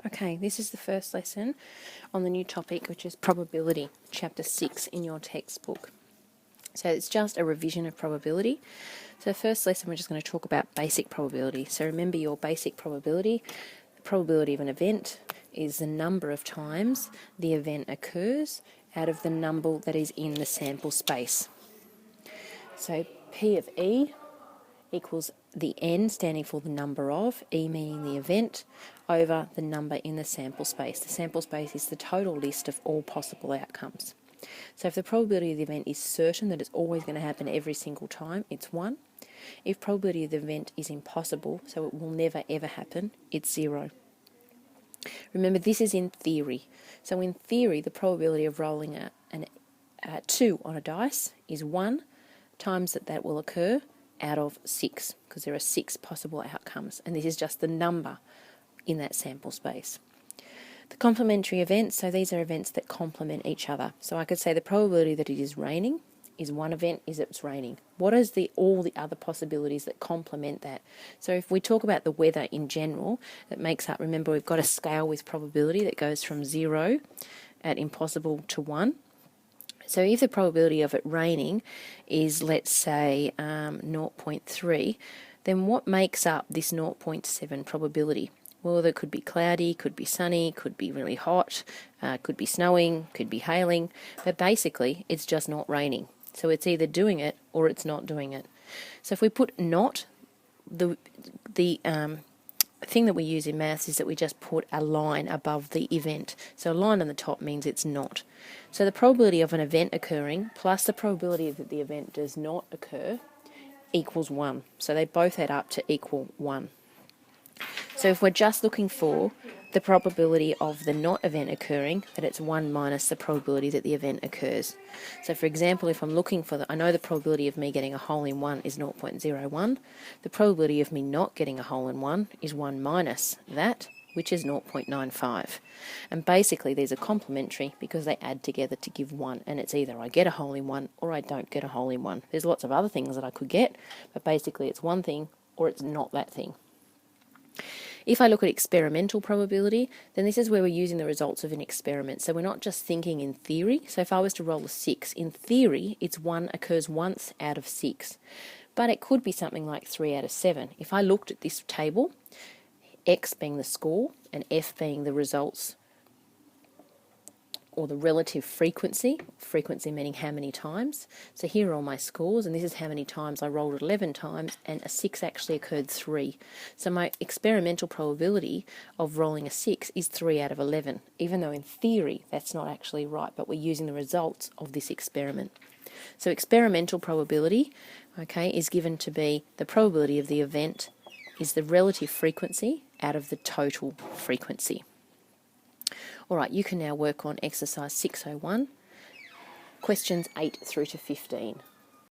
Okay, this is the first lesson on the new topic, which is probability, chapter 6 in your textbook. So it's just a revision of probability. So the first lesson we're just going to talk about basic probability. So remember your basic probability. The probability of an event is the number of times the event occurs out of the number that is in the sample space. So P of E equals the n standing for the number of, E meaning the event, over the number in the sample space. The sample space is the total list of all possible outcomes. So if the probability of the event is certain that it's always going to happen every single time, it's 1. If probability of the event is impossible, so it will never ever happen, it's 0. Remember, this is in theory. So in theory, the probability of rolling a 2 on a dice is 1 times that will occur out of 6, because there are 6 possible outcomes, and this is just the number in that sample space. The complementary events, so these are events that complement each other. So I could say the probability that it is raining is one event, is it's raining. What is all the other possibilities that complement that? So if we talk about the weather in general, that makes up, remember we've got a scale with probability that goes from 0 at impossible to 1. So if the probability of it raining is, let's say, 0.3, then what makes up this 0.7 probability? Well, it could be cloudy, could be sunny, could be really hot, could be snowing, could be hailing, but basically it's just not raining. So it's either doing it or it's not doing it. So if we put not, the thing that we use in maths is that we just put a line above the event. So a line on the top means it's not. So the probability of an event occurring plus the probability that the event does not occur equals 1. So they both add up to equal 1. So if we're just looking for the probability of the not event occurring, that it's 1 minus the probability that the event occurs. So for example, if I'm looking for I know the probability of me getting a hole in one is 0.01. The probability of me not getting a hole in one is 1 minus that, which is 0.95. And basically these are complementary because they add together to give 1, and it's either I get a hole in one or I don't get a hole in one. There's lots of other things that I could get, but basically it's one thing or it's not that thing. If I look at experimental probability, then this is where we're using the results of an experiment. So we're not just thinking in theory. So if I was to roll a 6, in theory, it's 1 occurs once out of 6. But it could be something like 3 out of 7. If I looked at this table, X being the score and F being the results or the relative frequency meaning how many times. So here are all my scores, and this is how many times I rolled it 11 times, and a 6 actually occurred 3. So my experimental probability of rolling a 6 is 3 out of 11, even though in theory that's not actually right, but we're using the results of this experiment. So experimental probability, okay, is given to be the probability of the event is the relative frequency out of the total frequency. All right, you can now work on exercise 601, questions 8 through to 15.